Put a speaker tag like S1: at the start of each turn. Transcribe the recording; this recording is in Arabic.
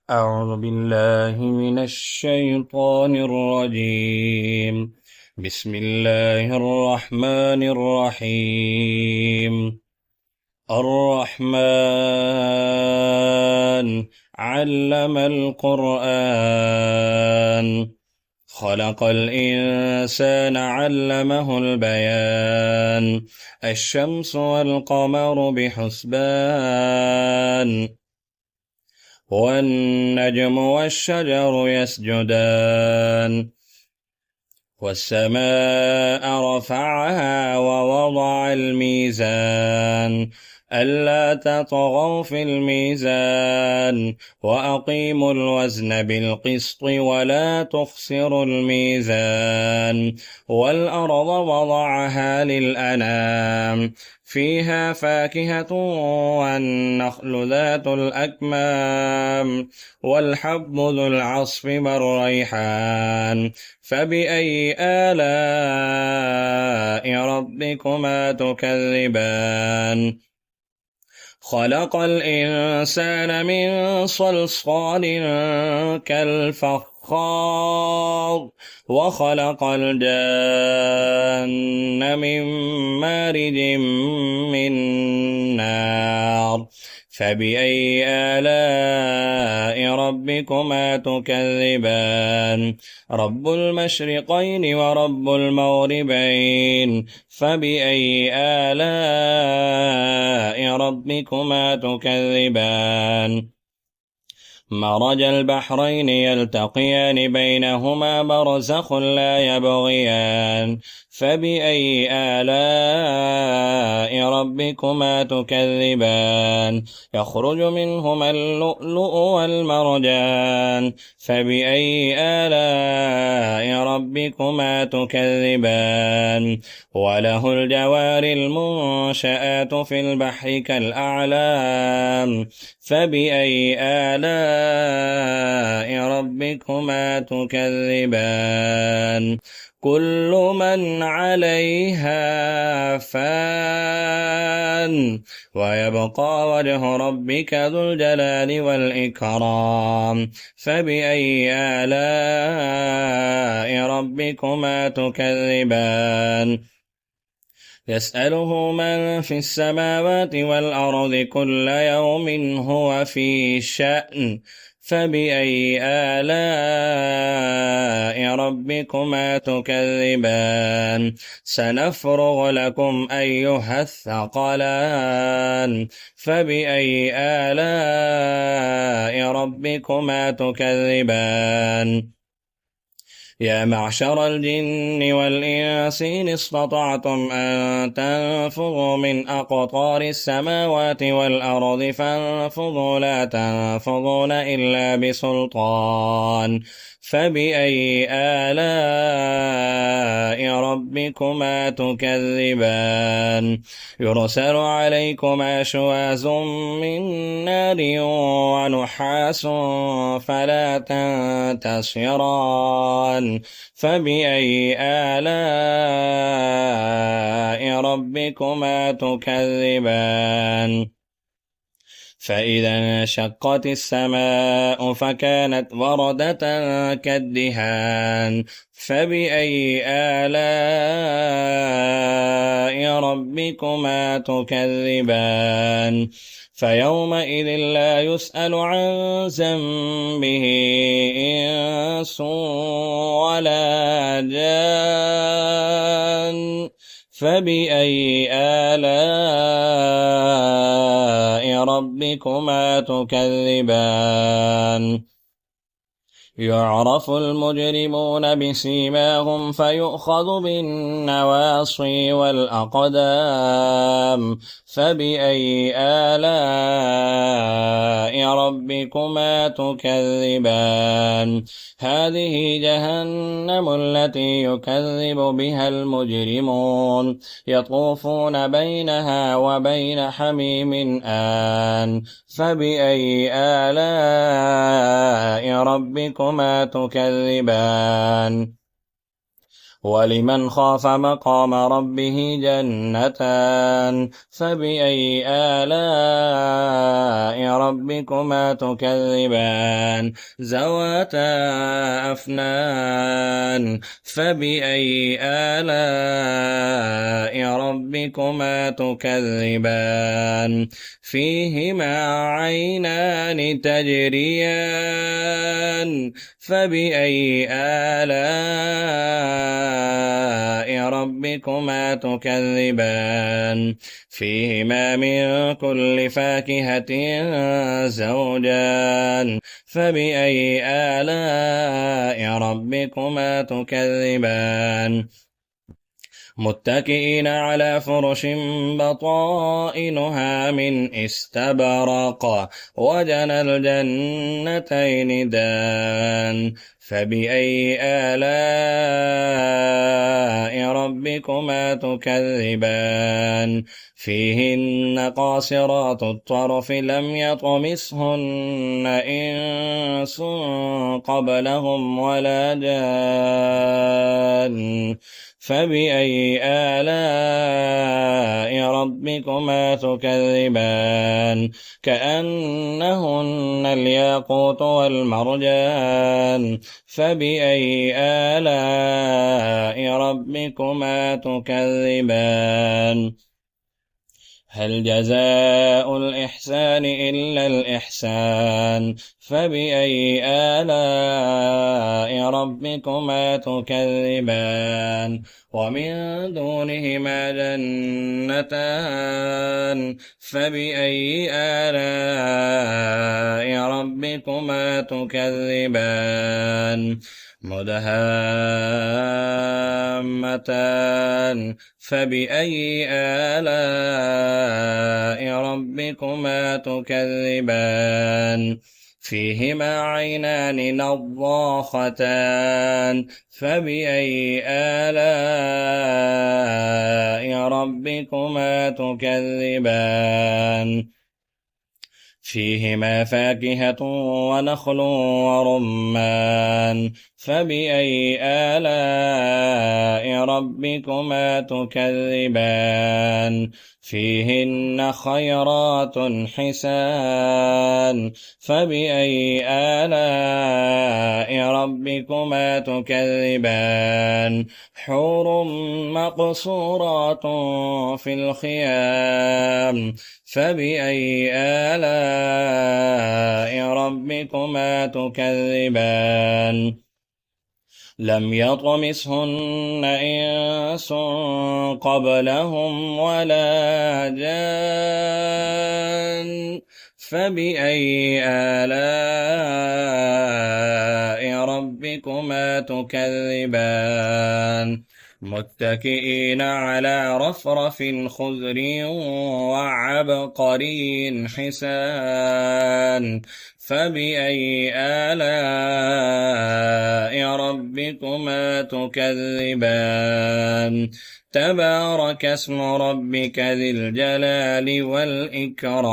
S1: أعوذ بالله من الشيطان الرجيم. بسم الله الرحمن الرحيم. الرحمن علم القرآن، خلق الإنسان علمه البيان. الشمس والقمر بحسبان، والنجم والشجر يسجدان. والسماء رفعها ووضع الميزان، ألا تطغوا في الميزان وأقيموا الوزن بالقسط ولا تخسروا الميزان. والأرض وضعها للأنام، فيها فاكهة والنخل ذات الأكمام والحب ذو العصف والريحان. فبأي آلاء ربكما تكذبان؟ خلق الإنسان من صلصال كالفخار، وخلق الجان من مارج من نار. فبأي آلاء ربكما تكذبان؟ رب المشرقين ورب المغربين، فبأي آلاء ربكما تكذبان؟ مرج البحرين يلتقيان بينهما برزخ لا يبغيان. فبأي آلاء ربكما تكذبان؟ يخرج منهما اللؤلؤ والمرجان. فبأي آلاء ربكما تكذبان؟ وله الجوار المنشآت في البحر كالأعلام. فبأي آلاء ربكما تكذبان؟ كل من عليها فان، ويبقى وجه ربك ذو الجلال والإكرام. فبأي آلاء ربكما تكذبان؟ يسأله من في السماوات والأرض كل يوم هو في شأن. فبأي آلاء ربكما تكذبان؟ سنفرغ لكم أيها الثقلان. فبأي آلاء ربكما تكذبان؟ يا معشر الجن والإنس إن استطعتم أن تنفذوا من أقطار السماوات والأرض فانفذوا، لا تنفذون إلا بسلطان. فبأي آلاء ربكما تكذبان؟ يرسل عليكما شواظ من نار ونحاس فلا تنتصران. فبأي آلاء ربكما تكذبان؟ فإذا انشقت السماء فكانت وردة كالدهان. فبأي آلاء ربكما تكذبان؟ فيومئذ لا يسأل عن ذنبه إنس ولا جان. فبأي آلاء ربكما تكذبان؟ يعرف المجرمون بسيماهم فيؤخذ بالنواصي والأقدام. فبأي آلاء ربكما تكذبان؟ هذه جهنم التي يكذب بها المجرمون، يطوفون بينها وبين حميم آن. فبأي آلاء ربكما تكذبان؟ ولمن خاف مقام ربه جنتان فبأي آلاء ربكما تكذبان ذواتا أفنان فبأي آلاء ربكما تكذبان فيهما عينان تجريان فبأي آلاء ربكما تكذبان فيهما من كل فاكهة زوجان فبأي آلاء ربكما تكذبان متكئين على فرش بطائنها من استبرق وجنى الجنتين دان فبأي آلاء ربكما تكذبان فيهن قاصرات الطرف لم يطمثهن إنس قبلهم ولا جان فبأي آلاء ربكما تكذبان كأنهن الياقوت والمرجان فبأي آلاء ربكما تكذبان هل جزاء الإحسان إلا الإحسان فبأي آلاء ربكما تكذبان ومن دونهما جنتان فبأي آلاء ربكما تكذبان مدهامتان فبأي آلاء ربكما تكذبان فيهما عينان نضاختان فبأي آلاء ربكما تكذبان فيهما فاكهة ونخل ورمان فبأي آلاء ربكما تكذبان فيهن خيرات حسان فبأي آلاء ربكما تكذبان حور مقصورات في الخيام فبأي آلاء ربكما تكذبان لم يطمثهن إنس قبلهم ولا جان فبأي آلاء ربكما تكذبان متكئين على رفرف خضر وعبقري حسان فبأي آلاء ربكما تكذبان تبارك اسم ربك ذي الجلال والإكرام